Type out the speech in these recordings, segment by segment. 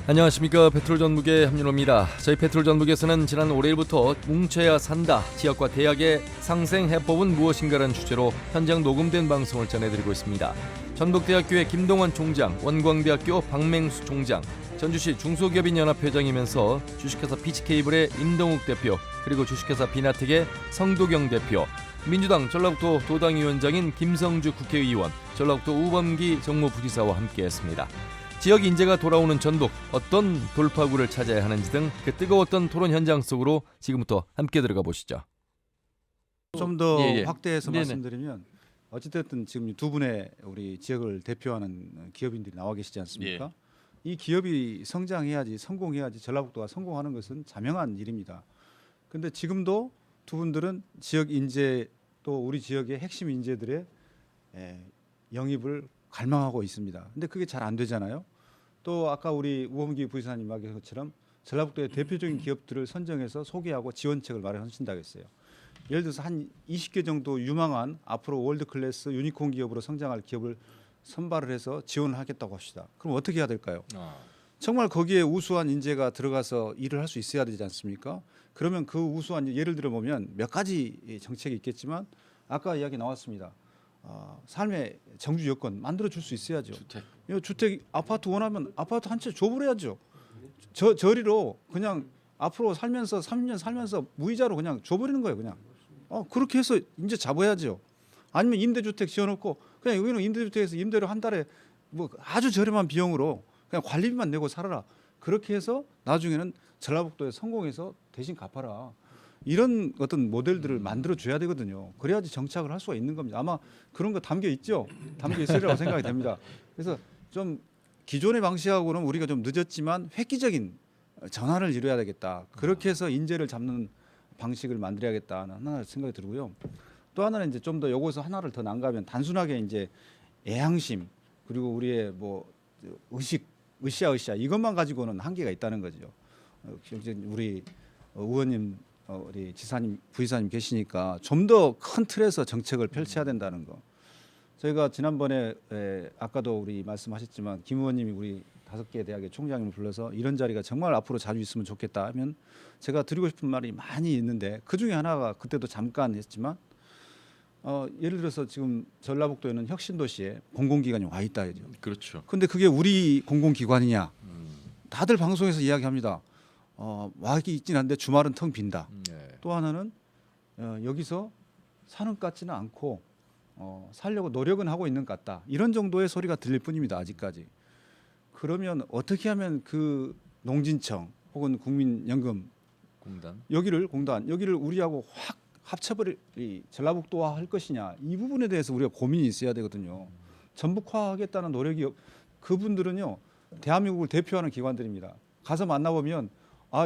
안녕하십니까. 페트롤 전북의 함윤호입니다. 저희 페트롤 전북에서는 지난 월요일부터 뭉쳐야 산다, 지역과 대학의 상생 해법은 무엇인가라는 주제로 현장 녹음된 방송을 전해드리고 있습니다. 전북대학교의 김동원 총장, 원광대학교 박맹수 총장, 전주시 중소기업인연합회장이면서 주식회사 피치케이블의 임동욱 대표, 그리고 주식회사 비나텍의 성도경 대표, 민주당 전라북도 도당위원장인 김성주 국회의원, 전라북도 우범기 정무부지사와 함께했습니다. 지역 인재가 돌아오는 전북, 어떤 돌파구를 찾아야 하는지 등 그 뜨거웠던 토론 현장 속으로 지금부터 함께 들어가 보시죠. 좀 더 예. 확대해서 네네. 말씀드리면 어찌됐든 지금 두 분의 우리 지역을 대표하는 기업인들이 나와 계시지 않습니까? 이 기업이 성장해야지, 성공해야지 전라북도가 성공하는 것은 자명한 일입니다. 그런데 지금도 두 분들은 지역 인재 또 우리 지역의 핵심 인재들의 영입을 갈망하고 있습니다. 근데 그게 잘 안 되잖아요. 또 아까 우리 우범기 부지사님 말한 것처럼 전라북도의 대표적인 기업들을 선정해서 소개하고 지원책을 마련하신다고 했어요. 예를 들어서 한 20개 정도 유망한 앞으로 월드 클래스 유니콘 기업으로 성장할 기업을 선발을 해서 지원을 하겠다고 합시다. 그럼 어떻게 해야 될까요? 정말 거기에 우수한 인재가 들어가서 일을 할 수 있어야 되지 않습니까? 그러면 그 우수한 예를 들어 보면 몇 가지 정책이 있겠지만 아까 이야기 나왔습니다. 삶의 정주 여건 만들어 줄 수 있어야죠. 주택 아파트 원하면 아파트 한 채 줘버려야죠. 저리로 그냥 앞으로 살면서 30년 살면서 무이자로 그냥 줘버리는 거예요. 그냥 그렇게 해서 이제 잡아야죠. 아니면 임대주택 지어놓고 그냥 여기는 임대주택에서 임대료 한 달에 뭐 아주 저렴한 비용으로 그냥 관리비만 내고 살아라. 그렇게 해서 나중에는 전라북도에 성공해서 대신 갚아라. 이런 어떤 모델들을 만들어 줘야 되거든요. 그래야지 정착을 할 수가 있는 겁니다. 아마 그런 거 담겨 있죠. 담겨 있으리라고 생각이 됩니다. 그래서 좀 기존의 방식하고는 우리가 좀 늦었지만 획기적인 전환을 이루어야 되겠다. 그렇게 해서 인재를 잡는 방식을 만들어야겠다는 하나 생각이 들고요. 또 하나는 이제 좀 더 요거서 하나를 더 난가하면 단순하게 이제 애향심 그리고 우리의 뭐 의식 으쌰 이것만 가지고는 한계가 있다는 거죠. 우리 의원님 우리 지사님, 부지사님 계시니까 좀 더 큰 틀에서 정책을 펼쳐야 된다는 거. 저희가 지난번에 아까도 우리 말씀하셨지만 김 의원님이 우리 5개 대학의 총장님을 불러서 이런 자리가 정말 앞으로 자주 있으면 좋겠다 하면 제가 드리고 싶은 말이 많이 있는데 그 중에 하나가 그때도 잠깐 했지만 예를 들어서 지금 전라북도에는 혁신도시에 공공기관이 와 있다 해죠. 그렇죠. 근데 그게 우리 공공기관이냐? 다들 방송에서 이야기합니다. 와 있긴 한데 주말은 텅 빈다. 또 하나는 여기서 사는 것 같지는 않고 살려고 노력은 하고 있는 것 같다. 이런 정도의 소리가 들릴 뿐입니다. 아직까지. 그러면 어떻게 하면 그 농진청 혹은 국민연금 공단 여기를 우리하고 확 합쳐버릴 전라북도화 할 것이냐. 이 부분에 대해서 우리가 고민이 있어야 되거든요. 전북화하겠다는 노력이 그분들은요. 대한민국을 대표하는 기관들입니다. 가서 만나보면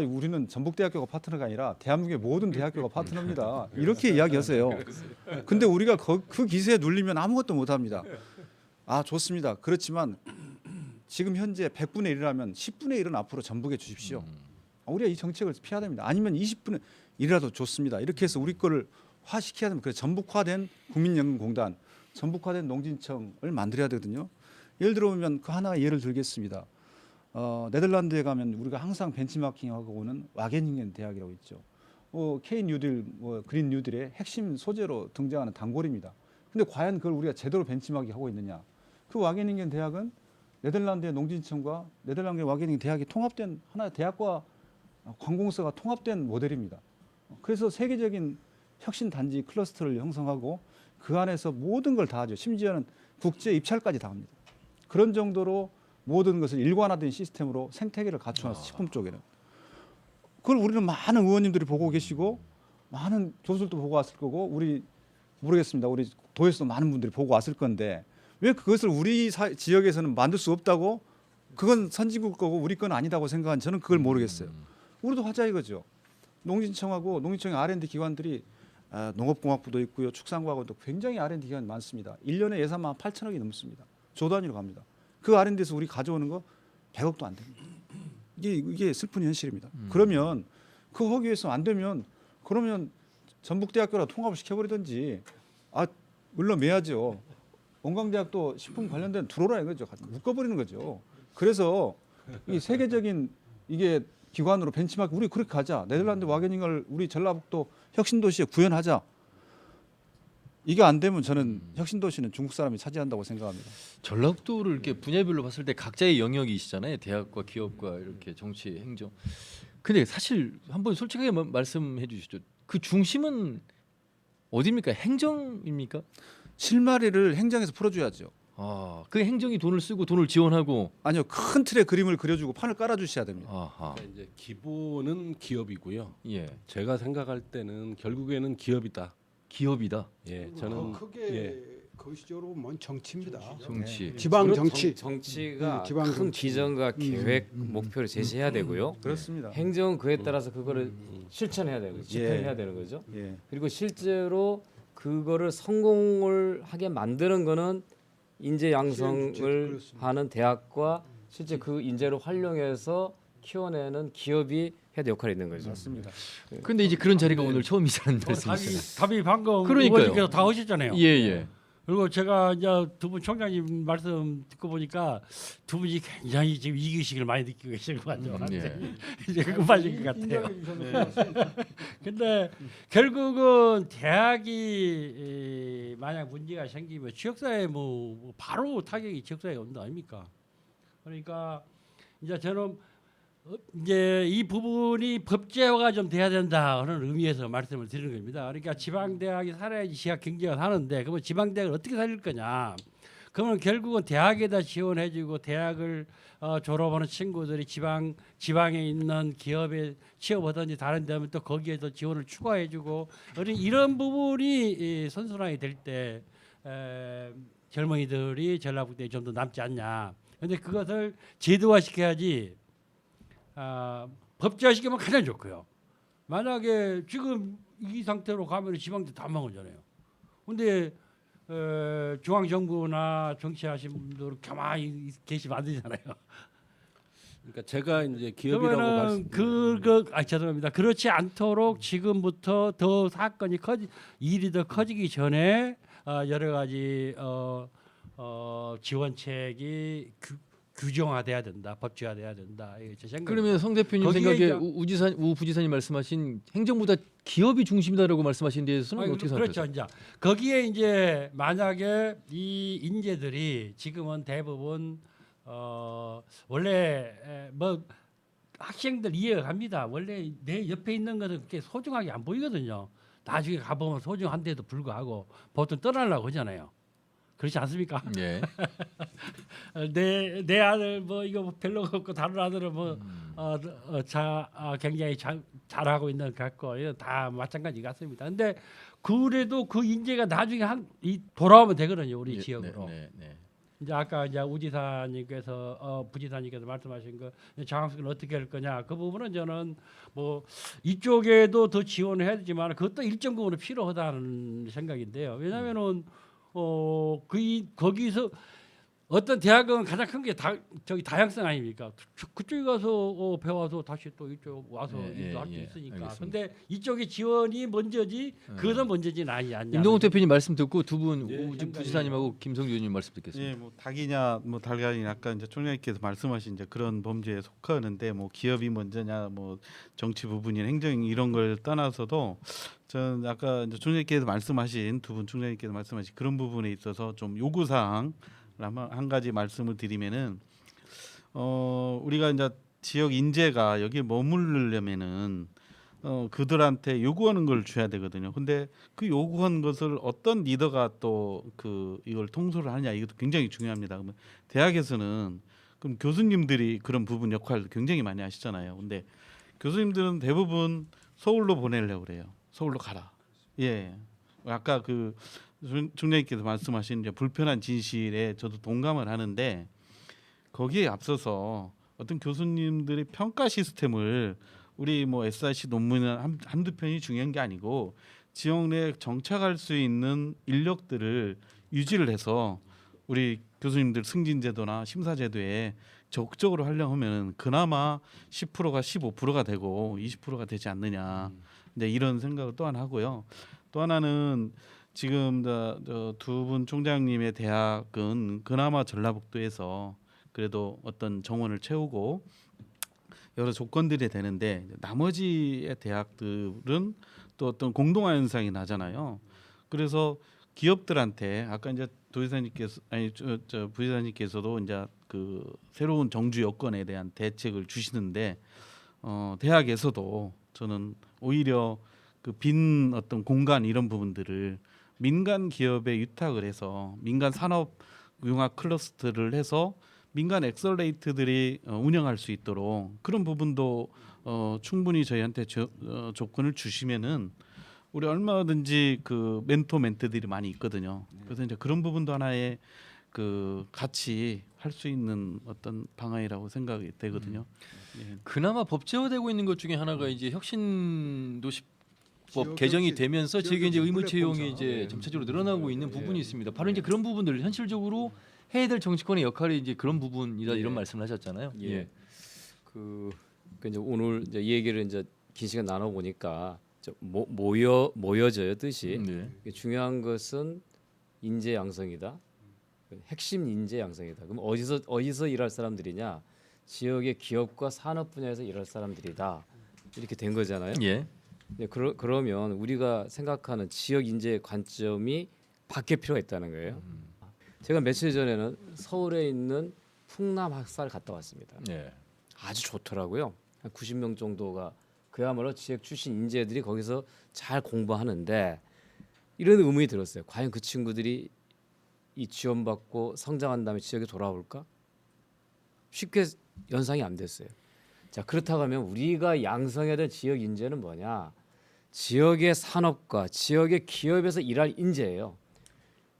우리는 전북대학교가 파트너가 아니라 대한민국의 모든 대학교가 파트너입니다. 이렇게 이야기하세요. 근데 우리가 그 기세에 눌리면 아무것도 못합니다. 좋습니다. 그렇지만 지금 현재 100분의 1이라면 10분의 1은 앞으로 전북에 주십시오. 우리가 이 정책을 피해야 됩니다. 아니면 20분의 1이라도 좋습니다. 이렇게 해서 우리 거를 화시켜야 됩니다. 그래서 전북화된 국민연금공단, 전북화된 농진청을 만들어야 되거든요. 예를 들어보면 그 하나 예를 들겠습니다. 네덜란드에 가면 우리가 항상 벤치마킹하고 오는 와게닝겐 대학이라고 있죠. K 뉴딜, 그린 뉴딜의 핵심 소재로 등장하는 단골입니다. 근데 과연 그걸 우리가 제대로 벤치마킹하고 있느냐? 그 와게닝겐 대학은 네덜란드의 농진청과 네덜란드의 와게닝 대학이 통합된 하나의 대학과 관공서가 통합된 모델입니다. 그래서 세계적인 혁신 단지 클러스터를 형성하고 그 안에서 모든 걸 다 하죠. 심지어는 국제 입찰까지 다 합니다. 그런 정도로 모든 것을 일관화된 시스템으로 생태계를 갖춰놨어요. 식품 쪽에는. 그걸 우리는 많은 의원님들이 보고 계시고 많은 교수들도 보고 왔을 거고 우리 모르겠습니다. 우리 도에서도 많은 분들이 보고 왔을 건데 왜 그것을 우리 지역에서는 만들 수 없다고 그건 선진국 거고 우리 건 아니다고 생각한 저는 그걸 모르겠어요. 우리도 하자 이거죠. 농진청하고 농진청의 R&D 기관들이 농업공학부도 있고요. 축산과학원도 굉장히 R&D 기관이 많습니다. 1년에 예산만 8천억이 넘습니다. 조 단위로 갑니다. 그 R&D에서 우리 가져오는 거 100억도 안 됩니다. 이게 슬픈 현실입니다. 그러면 그 하기 위해서 안 되면 그러면 전북대학교랑 통합을 시켜버리든지 물론 매야죠. 원광대학도 식품 관련된 들어오라 이거죠. 묶어버리는 거죠. 그래서 이 세계적인 이게 기관으로 벤치마크 우리 그렇게 가자. 네덜란드 와게닝을 우리 전라북도 혁신도시에 구현하자. 이게 안 되면 저는 혁신도시는 중국 사람이 차지한다고 생각합니다. 전라도를 이렇게 분야별로 봤을 때 각자의 영역이 있잖아요. 대학과 기업과 이렇게 정치, 행정. 근데 사실 한번 솔직하게 말씀해 주시죠. 그 중심은 어디입니까? 행정입니까? 실마리를 행정에서 풀어줘야죠. 아, 그 행정이 돈을 쓰고 돈을 지원하고. 아니요, 큰 틀의 그림을 그려주고 판을 깔아주셔야 됩니다. 아하. 그러니까 이제 기본은 기업이고요. 예, 제가 생각할 때는 결국에는 기업이다. 기업이다. 예, 더 저는 크게 예. 그 시절로 보면 정치입니다. 정치. 지방 정치. 정치가 지방 큰 정치. 비전과 계획, 목표를 제시해야 되고요. 그렇습니다. 행정은 그에 따라서 그거를 실천해야 되고 집행해야 되는 거죠. 예. 그리고 실제로 그거를 성공을 하게 만드는 거는 인재 양성을 그렇습니다. 하는 대학과 실제 그 인재를 활용해서 키워내는 기업이 해야 될 역할이 있는 거죠. 맞습니다. 근데 이제 그런 자리가 오늘 처음이라는 말씀이시잖아요. 답이 방금 그러니까요. 의원님께서 다 하셨잖아요. 예, 예. 그리고 제가 이제 두 분 총장님 말씀 듣고 보니까 두 분이 굉장히 지금 이기식을 많이 느끼고 계신 것 같아요. 예. 이제 급하신 것 같아요. 근데 결국은 대학이 만약 문제가 생기면 지역사회 뭐 바로 타격이 지역사회에 온는 거 아닙니까? 그러니까 이제 저는 이제 이 부분이 법제화가 좀 돼야 된다 하는 의미에서 말씀을 드리는 겁니다. 그러니까 지방 대학이 살아야지 지역 경제가 사는데 그러면 지방 대학을 어떻게 살릴 거냐? 그러면 결국은 대학에다 지원해주고 대학을 졸업하는 친구들이 지방에 있는 기업에 취업하든지 다른 데 하면 또 거기에서 지원을 추가해주고 이런 부분이 선순환이 될 때 젊은이들이 전라북도에 좀 더 남지 않냐. 그런데 그것을 제도화시켜야지. 법제화시키면 가장 좋고요. 만약에 지금 이 상태로 가면 지방도 다 망하잖아요. 근데 중앙 정부나 정치하신 분들 가만히 계시면 안 되잖아요. 그러니까 제가 이제 기업이라고 그러면은 죄송합니다. 그렇지 않도록 지금부터 더 사건이 일이 더 커지기 전에 여러 가지 지원책이 규정화돼야 된다, 법제화돼야 된다. 이게 제 생각. 그러면 성 대표님 거기에 생각에 이제- 우 부지사님 말씀하신 행정보다 기업이 중심이다라고 말씀하신 데에서는 아니, 어떻게 그렇죠. 생각하세요? 이제 거기에 이제 만약에 이 인재들이 지금은 대부분 원래 뭐 학생들 이해가 갑니다. 원래 내 옆에 있는 것은 그렇게 소중하게 안 보이거든요. 나중에 가보면 소중한데도 불구하고 보통 떠나려고 하잖아요. 그렇지 않습니까? 예. 내 아들 뭐 이거 뭐 별로 없고 다른 아들은 뭐 굉장히 잘하고 있는 것 같고 이건 다 마찬가지 같습니다. 근데 그래도 그 인재가 나중에 돌아오면 되거든요, 우리 예, 지역으로. 네, 네, 네. 이제 아까 이제 우지사님께서 부지사님께서 말씀하신 거 장학생을 어떻게 할 거냐 그 부분은 저는 뭐 이쪽에도 더 지원을 해야 되지만 그것도 일정 부분은 필요하다는 생각인데요. 왜냐하면은 거기서 어떤 대학은 가장 큰 게 다양성 아닙니까? 그쪽에 가서 배워서 다시 또 이쪽 와서 일도 할 수 있으니까. 알겠습니다. 근데 이쪽의 지원이 먼저지 그것은 먼저지는 아니냐. 임동훈 대표님 말씀 듣고 두 분 예, 우 부지사님하고 김성주 의원님 말씀 듣겠습니다. 예, 뭐 닭이냐 뭐 달걀이냐 아까 이제 총장님께서 말씀하신 이제 그런 범죄에 속하는데 뭐 기업이 먼저냐 뭐 정치 부분이나 행정 이런 걸 떠나서도 저는 아까 이제 총장님께서 말씀하신 두 분 총장님께서 말씀하신 그런 부분에 있어서 좀 요구 사항 한 가지 말씀을 드리면은 우리가 이제 지역 인재가 여기 머무르려면은 그들한테 요구하는 걸 줘야 되거든요. 근데 그 요구한 것을 어떤 리더가 또 이걸 통솔을 하냐 이것도 굉장히 중요합니다. 그러면 대학에서는 그럼 교수님들이 그런 부분 역할을 굉장히 많이 하시잖아요. 근데 교수님들은 대부분 서울로 보내려고 그래요. 서울로 가라. 예. 아까 총장님께서 말씀하신 이제 불편한 진실에 저도 동감을 하는데 거기에 앞서서 어떤 교수님들의 평가 시스템을 우리 뭐 SRC 논문은 한두 편이 중요한 게 아니고 지역 내에 정착할 수 있는 인력들을 유지를 해서 우리 교수님들 승진제도나 심사제도에 적극적으로 활용하면 그나마 10%가 15%가 되고 20%가 되지 않느냐. 이제 이런 생각을 또한 하고요. 또 하나는 지금 두 분 총장님의 대학은 그나마 전라북도에서 그래도 어떤 정원을 채우고 여러 조건들이 되는데 나머지의 대학들은 또 어떤 공동화 현상이 나잖아요. 그래서 기업들한테 아까 이제 도지사님께서 아니 저 부지사님께서도 이제 그 새로운 정주 여건에 대한 대책을 주시는데 대학에서도 저는 오히려 그 빈 어떤 공간 이런 부분들을 민간 기업에 위탁을 해서 민간 산업 융합 클러스터를 해서 민간 엑셀레이트들이 운영할 수 있도록 그런 부분도 충분히 저희한테 조건을 주시면은 우리 얼마든지 그 멘토들이 많이 있거든요. 그래서 이제 그런 부분도 하나의 그 같이 할 수 있는 어떤 방안이라고 생각이 되거든요. 예. 그나마 법제화되고 있는 것 중에 하나가 이제 혁신도시법 지역 개정이 혁신, 되면서 지역 지역에 이제 혁신 의무 플랫폼 채용이 사업. 이제 점차적으로 늘어나고 있는 부분이 예. 있습니다. 바로 이제 그런 부분들 현실적으로 해야 될 정치권의 역할이 이제 그런 부분이다 예. 이런 말씀을 하셨잖아요. 예. 그 이제 오늘 이제 이 얘기를 이제 긴 시간 나눠 보니까 모여져요 뜻이. 네. 중요한 것은 인재 양성이다. 핵심 인재 양성이다. 그럼 어디서 일할 사람들이냐? 지역의 기업과 산업 분야에서 일할 사람들이다. 이렇게 된 거잖아요. 예. 네, 그러면 우리가 생각하는 지역 인재의 관점이 바뀔 필요가 있다는 거예요. 제가 며칠 전에는 서울에 있는 풍남 학사를 갔다 왔습니다. 예. 아주 좋더라고요. 한 90명 정도가 그야말로 지역 출신 인재들이 거기서 잘 공부하는데 이런 의문이 들었어요. 과연 그 친구들이 이 지원받고 성장한 다음에 지역에 돌아올까? 쉽게 연상이 안 됐어요. 자, 그렇다고 하면 우리가 양성해야 될 지역 인재는 뭐냐? 지역의 산업과 지역의 기업에서 일할 인재예요.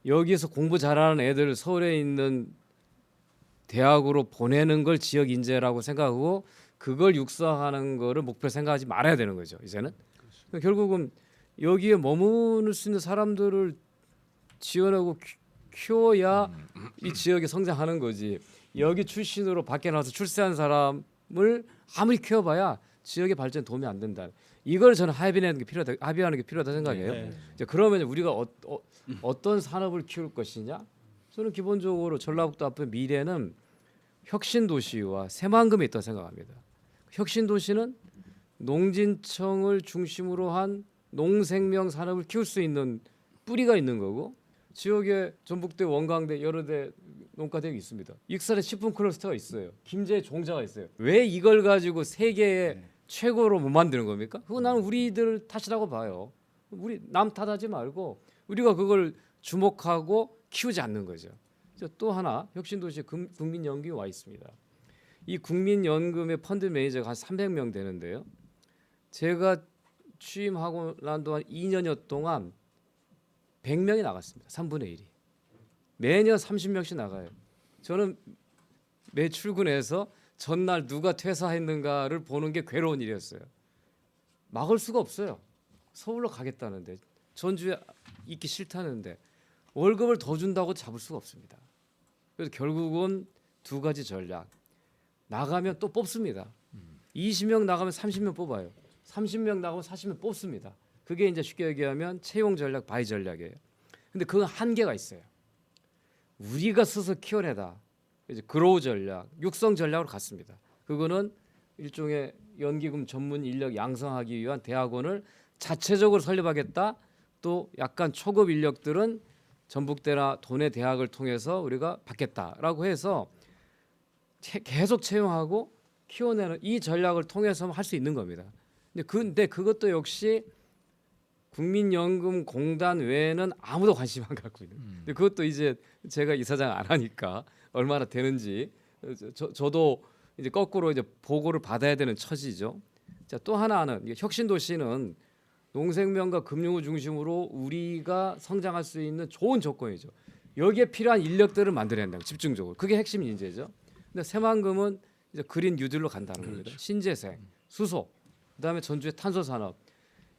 여기에서 공부 잘하는 애들 서울에 있는 대학으로 보내는 걸 지역 인재라고 생각하고 그걸 육성하는 거를 목표로 생각하지 말아야 되는 거죠. 이제는 그러니까 결국은 여기에 머무를 수 있는 사람들을 지원하고 키워야 이 지역이 성장하는 거지. 여기 출신으로 밖에 나와서 출세한 사람을 아무리 키워봐야 지역의 발전에 도움이 안 된다. 이걸 저는 합의하는 게 필요하다 생각해요. 네. 이제 그러면 우리가 어떤 산업을 키울 것이냐? 저는 기본적으로 전라북도 앞에 미래는 혁신 도시와 새만금에 있다고 생각합니다. 혁신 도시는 농진청을 중심으로 한 농생명 산업을 키울 수 있는 뿌리가 있는 거고 지역에 전북대, 원광대 여러 대 농가대학이 있습니다. 익산에 식품 클러스터가 있어요. 김제에 종자가 있어요. 왜 이걸 가지고 세계의 최고로 못 만드는 겁니까? 그거 나는 우리들 탓이라고 봐요. 우리 남 탓하지 말고 우리가 그걸 주목하고 키우지 않는 거죠. 또 하나 혁신도시 국민연금이 와 있습니다. 이 국민연금의 펀드 매니저가 한 300명 되는데요. 제가 취임하고 난 동안 2년여 동안 100명이 나갔습니다. 3분의 1이. 매년 30명씩 나가요. 저는 매 출근해서 전날 누가 퇴사했는가를 보는 게 괴로운 일이었어요. 막을 수가 없어요. 서울로 가겠다는데 전주에 있기 싫다는데 월급을 더 준다고 잡을 수가 없습니다. 그래서 결국은 두 가지 전략. 나가면 또 뽑습니다. 20명 나가면 30명 뽑아요. 30명 나가면 40명 뽑습니다. 그게 이제 쉽게 얘기하면 채용 전략, 바이 전략이에요. 근데 그건 한계가 있어요. 우리가 스스로 키워내다. 이제 그로우 전략, 육성 전략으로 갔습니다. 그거는 일종의 연기금 전문 인력 양성하기 위한 대학원을 자체적으로 설립하겠다. 또 약간 초급 인력들은 전북대나 도내 대학을 통해서 우리가 받겠다라고 해서 계속 채용하고 키워내는 이 전략을 통해서 할 수 있는 겁니다. 근데 그것도 역시 국민연금공단 외에는 아무도 관심 안 갖고 있는. 근데 그것도 이제 제가 이사장 안 하니까 얼마나 되는지 저도 이제 거꾸로 이제 보고를 받아야 되는 처지죠. 자, 또 하나는 혁신도시는 농생명과 금융을 중심으로 우리가 성장할 수 있는 좋은 조건이죠. 여기에 필요한 인력들을 만들어야 된다. 집중적으로. 그게 핵심 인재죠. 근데 새만금은 이제 그린 뉴딜로 간다는 겁니다. 신재생, 수소, 그다음에 전주의 탄소 산업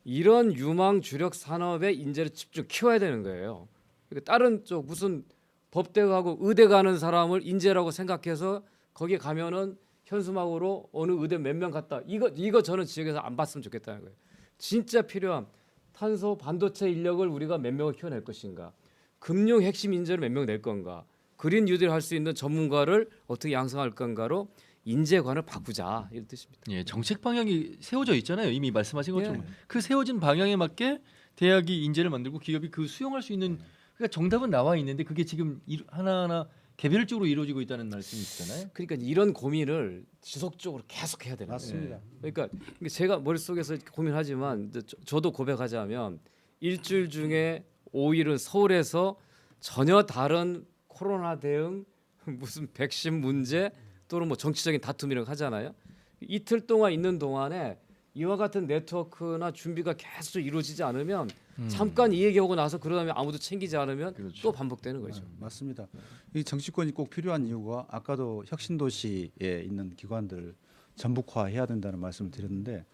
이런 유망 주력 산업의 인재를 집중 키워야 되는 거예요. 그러니까 다른 쪽 무슨 법대 가고 의대 가는 사람을 인재라고 생각해서 거기에 가면은 현수막으로 어느 의대 몇 명 갔다. 이거 저는 지역에서 안 봤으면 좋겠다는 거예요. 진짜 필요한 탄소 반도체 인력을 우리가 몇 명을 키워낼 것인가? 금융 핵심 인재를 몇 명 낼 건가? 그린 뉴딜 할 수 있는 전문가를 어떻게 양성할 건가로 인재관을 바꾸자 이런 뜻입니다. 예, 정책 방향이 세워져 있잖아요. 이미 말씀하신 것처럼 예. 그 세워진 방향에 맞게 대학이 인재를 만들고 기업이 그 수용할 수 있는 그러니까 정답은 나와 있는데 그게 지금 하나하나 개별적으로 이루어지고 있다는 말씀이시잖아요. 그러니까 이런 고민을 지속적으로 계속 해야 되는 거예요. 맞습니다. 그러니까 제가 머릿속에서 이렇게 고민하지만 저도 고백하자면 일주일 중에 5일은 서울에서 전혀 다른 코로나 대응 무슨 백신 문제 또는 뭐 정치적인 다툼 이런 거 하잖아요. 이틀 동안 있는 동안에 이와 같은 네트워크나 준비가 계속 이루어지지 않으면 잠깐 이 얘기하고 나서 그러다면 아무도 챙기지 않으면 그렇죠. 또 반복되는 거죠. 맞습니다. 이 정치권이 꼭 필요한 이유가 아까도 혁신도시에 있는 기관들 전북화해야 된다는 말씀을 드렸는데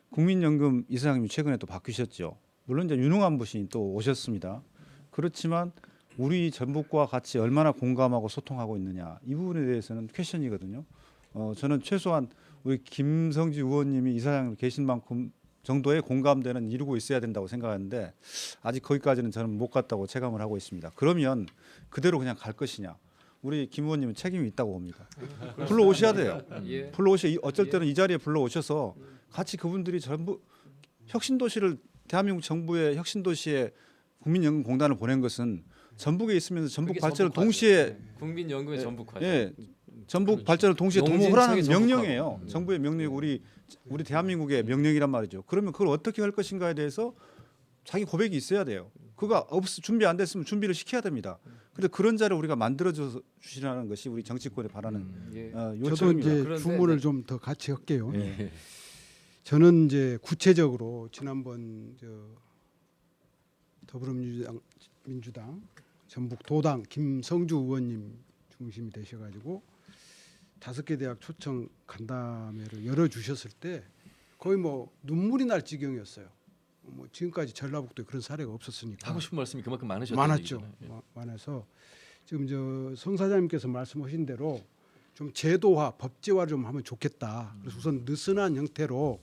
국민연금 이사장님이 최근에 또 바뀌셨죠. 물론 이제 유능한 분이 또 오셨습니다. 그렇지만 우리 전북과 같이 얼마나 공감하고 소통하고 있느냐 이 부분에 대해서는 퀘션이거든요. 저는 최소한 우리 김성주 의원님이 이사장님 계신 만큼 정도의 공감대는 이루고 있어야 된다고 생각하는데 아직 거기까지는 저는 못 갔다고 체감을 하고 있습니다. 그러면 그대로 그냥 갈 것이냐? 우리 김 의원님은 책임이 있다고 봅니다. 불러오셔야 돼요. 예. 어쩔 때는 이 자리에 불러오셔서 같이 그분들이 전부 혁신도시를 대한민국 정부의 혁신도시에 국민연금공단을 보낸 것은 전북에 있으면서 전북 그게 발전을 전북화죠. 동시에 국민연금의 전북화죠. 예, 전북 발전을 동시에 농진청의 도모하라는 전북화고. 명령이에요. 정부의 명령이 우리 대한민국의 명령이란 말이죠. 그러면 그걸 어떻게 할 것인가에 대해서 자기 고백이 있어야 돼요. 그가 준비 안 됐으면 준비를 시켜야 됩니다. 근데 그런 자를 우리가 만들어 주시라는 것이 우리 정치권이 바라는 예. 저도 요청입니다. 이제 그런데, 주문을 네. 좀 더 같이 할게요. 예. 저는 이제 구체적으로 지난번 더불어민주당 전북 도당 김성주 의원님 중심이 되셔가지고 5개 대학 초청 간담회를 열어주셨을 때 거의 뭐 눈물이 날 지경이었어요. 뭐 지금까지 전라북도에 그런 사례가 없었으니까. 하고 싶은 말씀이 그만큼 많으셨다는 많았죠. 얘기잖아요. 예. 많아서 지금 성 사장님께서 말씀하신 대로 좀 제도화, 법제화 좀 하면 좋겠다. 그래서 우선 느슨한 형태로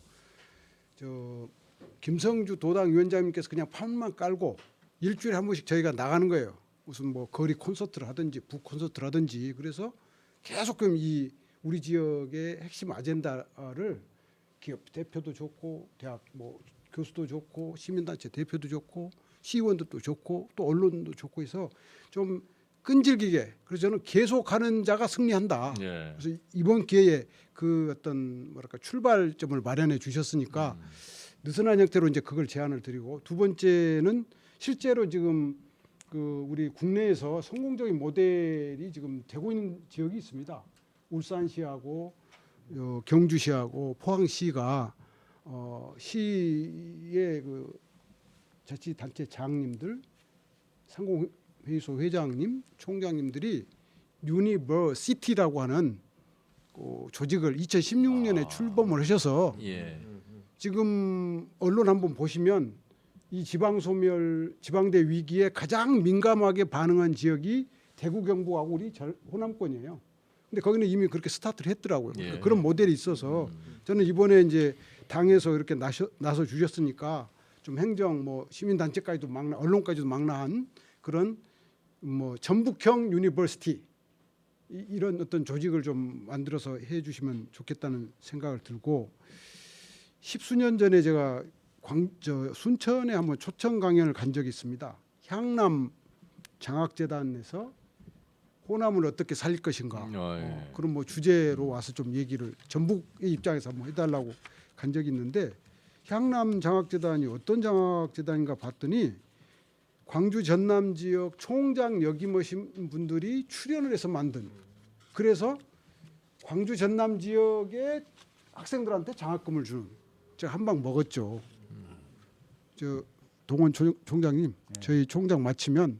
김성주 도당 위원장님께서 그냥 판만 깔고 일주일에 한 번씩 저희가 나가는 거예요. 무슨 뭐 거리 콘서트를 하든지 북 콘서트를 하든지 그래서 계속 이 우리 지역의 핵심 아젠다를 기업 대표도 좋고 대학 뭐 교수도 좋고 시민단체 대표도 좋고 시의원들도 좋고 또 언론도 좋고 해서 좀 끈질기게 그래서 저는 계속하는 자가 승리한다. 예. 그래서 이번 기회에 그 어떤 뭐랄까 출발점을 마련해 주셨으니까 느슨한 형태로 이제 그걸 제안을 드리고 두 번째는 실제로 지금 그 우리 국내에서 성공적인 모델이 지금 되고 있는 지역이 있습니다. 울산시하고 경주시하고 포항시가 시의 그 자치단체장님들, 상공회의소 회장님, 총장님들이 유니버시티라고 하는 그 조직을 2016년에 출범을 하셔서 예. 지금 언론 한번 보시면 이 지방대 위기에 가장 민감하게 반응한 지역이 대구 경북하고 우리 호남권이에요. 근데 거기는 이미 그렇게 스타트를 했더라고요. 예. 그런 모델이 있어서 저는 이번에 이제 당에서 이렇게 나서 주셨으니까 좀 행정 뭐 시민단체까지도 언론까지도 망라한 그런 뭐 전북형 유니버시티 이런 어떤 조직을 좀 만들어서 해주시면 좋겠다는 생각을 들고 10수년 전에 제가 순천에 한번 초청 강연을 간 적이 있습니다. 향남 장학재단에서 호남을 어떻게 살릴 것인가 예. 그런 뭐 주제로 와서 좀 얘기를 전북의 입장에서 한번 해달라고 간 적이 있는데 향남 장학재단이 어떤 장학재단인가 봤더니 광주 전남 지역 총장 역임하신 분들이 출연을 해서 만든 그래서 광주 전남 지역의 학생들한테 장학금을 주는 제가 한 방 먹었죠. 동원 총장님 저희 총장 마치면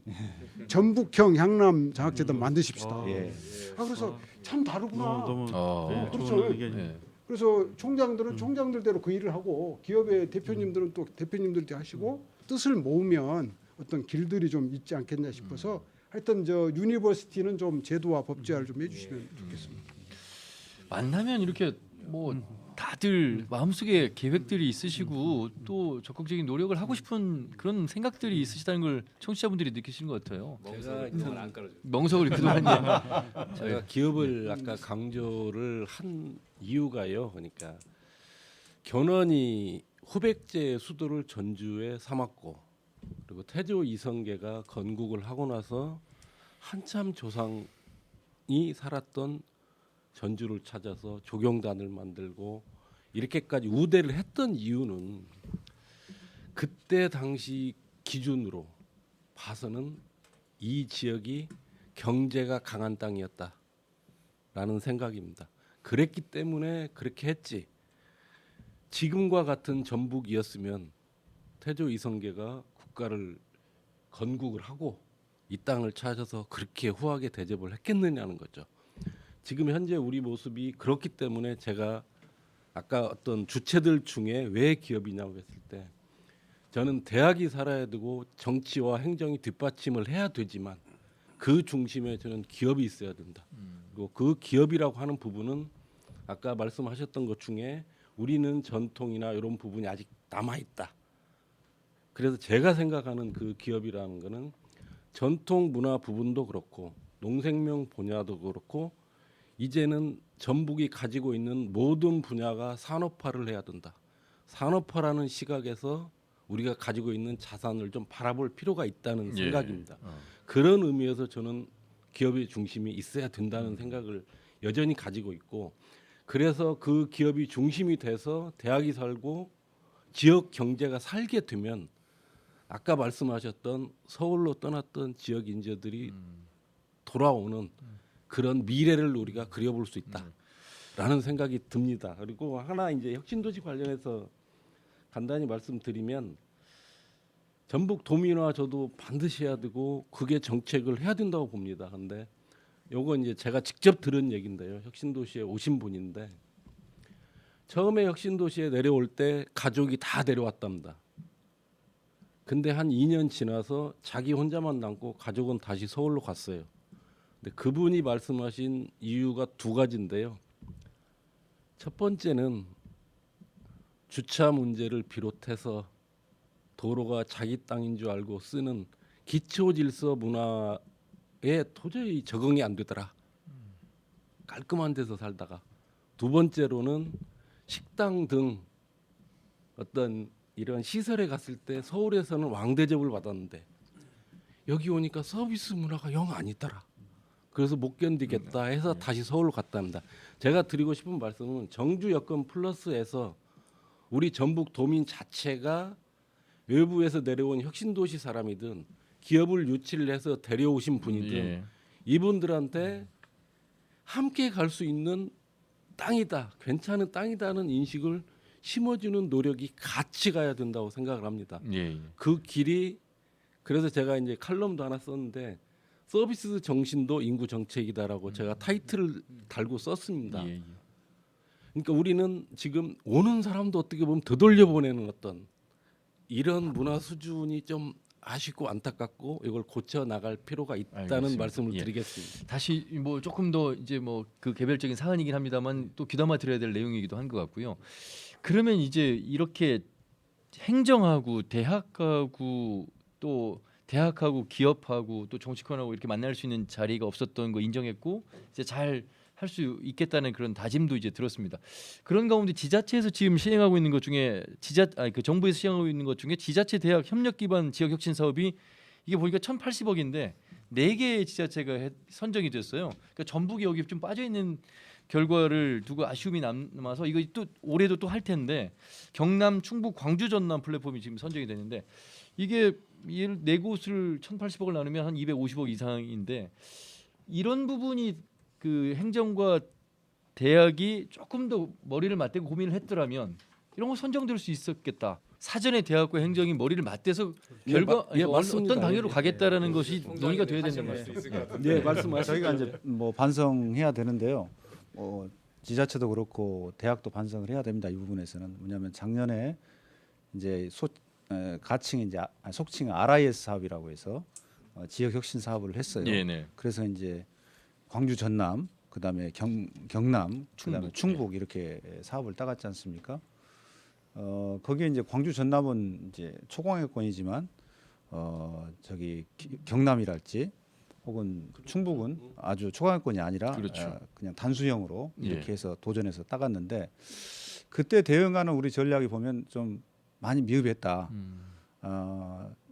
전북형 향남 장학재단 만드십시다. 예. 그래서 참 다르구나. 너무 어. 그렇죠. 좋은 의견이 예. 그래서 총장들은 총장들대로 그 일을 하고 기업의 대표님들은 또 대표님들대로 하시고 뜻을 모으면 어떤 길들이 좀 있지 않겠냐 싶어서 하여튼 유니버시티는 좀 제도와 법제화를 좀 해주시면 좋겠습니다. 만나면 이렇게 뭐 다들 마음속에 계획들이 있으시고 또 적극적인 노력을 하고 싶은 그런 생각들이 있으시다는 걸 청취자분들이 느끼시는 것 같아요. 멍석을 그동안 안 깔아줘. 멍석을 그동안 제가 기업을 아까 강조를 한 이유가요. 그러니까 견훤이 후백제의 수도를 전주에 삼았고 그리고 태조 이성계가 건국을 하고 나서 한참 조상이 살았던 전주를 찾아서 조경단을 만들고 이렇게까지 우대를 했던 이유는 그때 당시 기준으로 봐서는 이 지역이 경제가 강한 땅이었다라는 생각입니다. 그랬기 때문에 그렇게 했지. 지금과 같은 전북이었으면 태조 이성계가 국가를 건국을 하고 이 땅을 찾아서 그렇게 후하게 대접을 했겠느냐는 거죠. 지금 현재 우리 모습이 그렇기 때문에 제가 아까 어떤 주체들 중에 왜 기업이냐고 했을 때 저는 대학이 살아야 되고 정치와 행정이 뒷받침을 해야 되지만 그 중심에 저는 기업이 있어야 된다. 그리고 그 기업이라고 하는 부분은 아까 말씀하셨던 것 중에 우리는 전통이나 이런 부분이 아직 남아 있다. 그래서 제가 생각하는 그 기업이라는 거는 전통 문화 부분도 그렇고 농생명 분야도 그렇고 이제는 전북이 가지고 있는 모든 분야가 산업화를 해야 된다. 산업화라는 시각에서 우리가 가지고 있는 자산을 좀 바라볼 필요가 있다는 생각입니다. 그런 의미에서 저는 기업의 중심이 있어야 된다는 생각을 여전히 가지고 있고 그래서 그 기업이 중심이 돼서 대학이 살고 지역 경제가 살게 되면 아까 말씀하셨던 서울로 떠났던 지역 인재들이 돌아오는 그런 미래를 우리가 그려볼 수 있다라는 생각이 듭니다. 그리고 하나 이제 혁신도시 관련해서 간단히 말씀드리면 전북 도민화 저도 반드시 해야 되고 그게 정책을 해야 된다고 봅니다. 근데 요거 이제 제가 직접 들은 얘기인데요. 혁신도시에 오신 분인데 처음에 혁신도시에 내려올 때 가족이 다 내려왔답니다. 근데 한 2년 지나서 자기 혼자만 남고 가족은 다시 서울로 갔어요. 근데 그분이 말씀하신 이유가 두 가지인데요. 첫 번째는 주차 문제를 비롯해서 도로가 자기 땅인 줄 알고 쓰는 기초 질서 문화에 도저히 적응이 안 되더라. 깔끔한 데서 살다가. 두 번째로는 식당 등 어떤 이런 시설에 갔을 때 서울에서는 왕대접을 받았는데 여기 오니까 서비스 문화가 영 아니더라. 그래서 못 견디겠다 해서 다시 서울로 갔답니다. 제가 드리고 싶은 말씀은 정주 여건 플러스에서 우리 전북 도민 자체가 외부에서 내려온 혁신도시 사람이든 기업을 유치를 해서 데려오신 분이든 이분들한테 함께 갈 수 있는 땅이다, 괜찮은 땅이다는 인식을 심어주는 노력이 같이 가야 된다고 생각을 합니다. 그 길이 그래서 제가 이제 칼럼도 하나 썼는데 서비스 정신도 인구 정책이다라고 제가 타이틀을 달고 썼습니다. 그러니까 우리는 지금 오는 사람도 어떻게 보면 되돌려 보내는 어떤 이런 문화 수준이 좀 아쉽고 안타깝고 이걸 고쳐 나갈 필요가 있다는 알겠습니다. 말씀을 예. 드리겠습니다. 다시 뭐 조금 더 이제 뭐 그 개별적인 사안이긴 합니다만 또 귀담아 들어야 될 내용이기도 한 것 같고요. 그러면 이제 이렇게 행정하고 대학하고 또 대학하고 기업하고 또 정치권하고 이렇게 만날 수 있는 자리가 없었던 거 인정했고 이제 잘 할 수 있겠다는 그런 다짐도 이제 들었습니다. 그런 가운데 지자체에서 지금 시행하고 있는 것 중에 그 정부에서 시행하고 있는 것 중에 지자체 대학 협력 기반 지역 혁신 사업이 이게 보니까 1,080억인데 4개의 지자체가 선정이 됐어요. 그러니까 전북이 여기 좀 빠져 있는 결과를 두고 아쉬움이 남아서 이거 또 올해도 또 할 텐데 경남, 충북, 광주, 전남 플랫폼이 지금 선정이 되는데 이게 네 곳을 1,080억을 나누면 한 250억 이상인데 이런 부분이 그 행정과 대학이 조금 더 머리를 맞대고 고민을 했더라면 이런 거 선정될 수 있었겠다. 사전에 대학과 행정이 머리를 맞대서 결과 맞습니다. 어떤 방향으로 예, 가겠다는 것이 논의가 돼야 되는 거예요. 네, 말씀하시죠. 저희가 이제 뭐 반성해야 되는데요. 지자체도 그렇고 대학도 반성을 해야 됩니다. 이 부분에서는 왜냐하면 작년에 이제 가칭 이제 속칭 RIS 사업이라고 해서 지역 혁신 사업을 했어요. 네네. 그래서 이제 광주 전남 그다음에 경남, 그다음에 충북, 충북 이렇게 사업을 따갔지 않습니까? 거기에 이제 광주 전남은 이제 초광역권이지만 저기 경남이랄지 혹은 충북은 아주 초강권이 아니라 그렇죠. 그냥 단수형으로 예. 이렇게 해서 도전해서 따갔는데 그때 대응하는 우리 전략이 보면 좀 많이 미흡했다.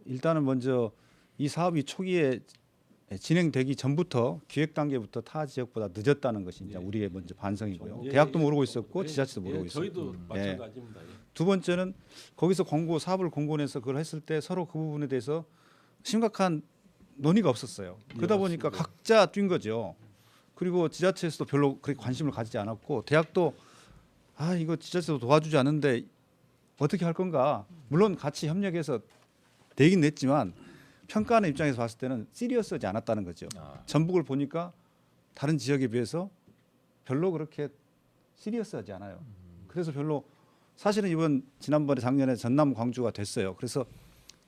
일단은 먼저 이 사업이 초기에 진행되기 전부터 기획 단계부터 타 지역보다 늦었다는 것이 이제 우리의 먼저 반성이고요. 예, 대학도 예. 모르고 있었고 예, 지자체도 모르고 예, 있었고. 저희도 마찬가지입니다. 예. 두 번째는 거기서 사업을 공고해서 그걸 했을 때 서로 그 부분에 대해서 심각한 논의가 없었어요. 그러다 보니까 맞습니다. 각자 뛴 거죠. 그리고 지자체에서도 별로 그렇게 관심을 가지지 않았고 대학도 이거 지자체도 도와주지 않는데 어떻게 할 건가. 물론 같이 협력해서 내긴 냈지만 평가하는 입장에서 봤을 때는 시리어스하지 않았다는 거죠. 전북을 보니까 다른 지역에 비해서 별로 그렇게 시리어스하지 않아요. 그래서 별로 사실은 지난번에 작년에 전남 광주가 됐어요. 그래서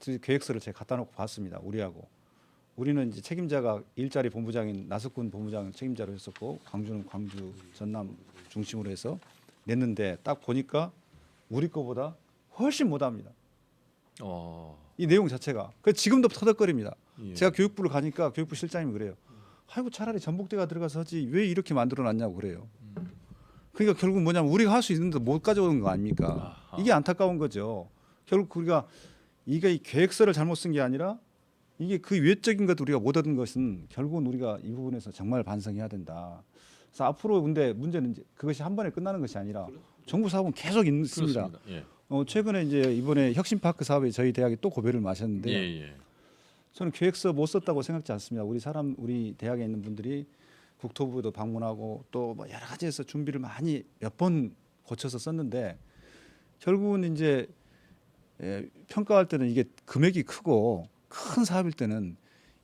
계획서를 제가 갖다 놓고 봤습니다. 우리는 이제 책임자가 일자리 본부장인 나석군 본부장 책임자로 했었고 광주는 광주 전남 중심으로 해서 냈는데 딱 보니까 우리 거보다 훨씬 못합니다. 이 내용 자체가. 그 지금도 터득거립니다. 예. 제가 교육부를 가니까 교육부 실장님이 그래요. 아이고 차라리 전북대가 들어가서 하지 왜 이렇게 만들어놨냐고 그래요. 그러니까 결국 뭐냐면 우리가 할 수 있는데 못 가져오는 거 아닙니까? 이게 안타까운 거죠. 결국 우리가 이게 이 계획서를 잘못 쓴 게 아니라 이게 그 외적인 것 우리가 못 얻은 것은 결국은 우리가 이 부분에서 정말 반성해야 된다. 그래서 앞으로 근데 문제는 이제 그것이 한 번에 끝나는 것이 아니라 정부 사업은 계속 있습니다. 그렇습니다. 예. 최근에 이제 이번에 혁신파크 사업에 저희 대학이 또 고배를 마셨는데 예. 저는 계획서 못 썼다고 생각지 않습니다. 우리 대학에 있는 분들이 국토부도 방문하고 또 뭐 여러 가지에서 준비를 많이 몇 번 거쳐서 썼는데 결국은 이제 평가할 때는 이게 금액이 크고 큰 사업일 때는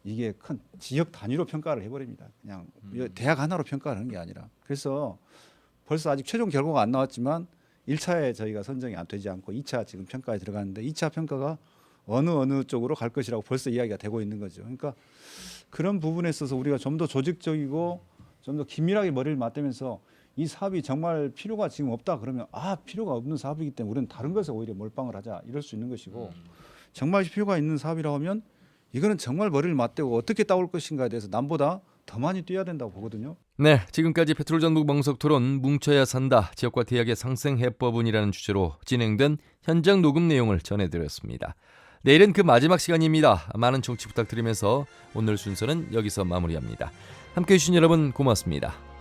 이게 큰 지역 단위로 평가를 해버립니다. 그냥 대학 하나로 평가를 하는 게 아니라. 그래서 벌써 아직 최종 결과가 안 나왔지만 1차에 저희가 선정이 안 되지 않고 2차 지금 평가에 들어가는데 2차 평가가 어느 쪽으로 갈 것이라고 벌써 이야기가 되고 있는 거죠. 그러니까 그런 부분에 있어서 우리가 좀 더 조직적이고 좀 더 긴밀하게 머리를 맞대면서 이 사업이 정말 필요가 지금 없다 그러면 필요가 없는 사업이기 때문에 우리는 다른 것에 오히려 몰빵을 하자 이럴 수 있는 것이고 정말 필요가 있는 사업이라고 하면 이거는 정말 머리를 맞대고 어떻게 따올 것인가에 대해서 남보다 더 많이 뛰어야 된다고 보거든요. 네, 지금까지 페트롤 전북 멍석 토론 뭉쳐야 산다 지역과 대학의 상생 해법은이라는 주제로 진행된 현장 녹음 내용을 전해드렸습니다. 내일은 그 마지막 시간입니다. 많은 청취 부탁드리면서 오늘 순서는 여기서 마무리합니다. 함께해 주신 여러분 고맙습니다.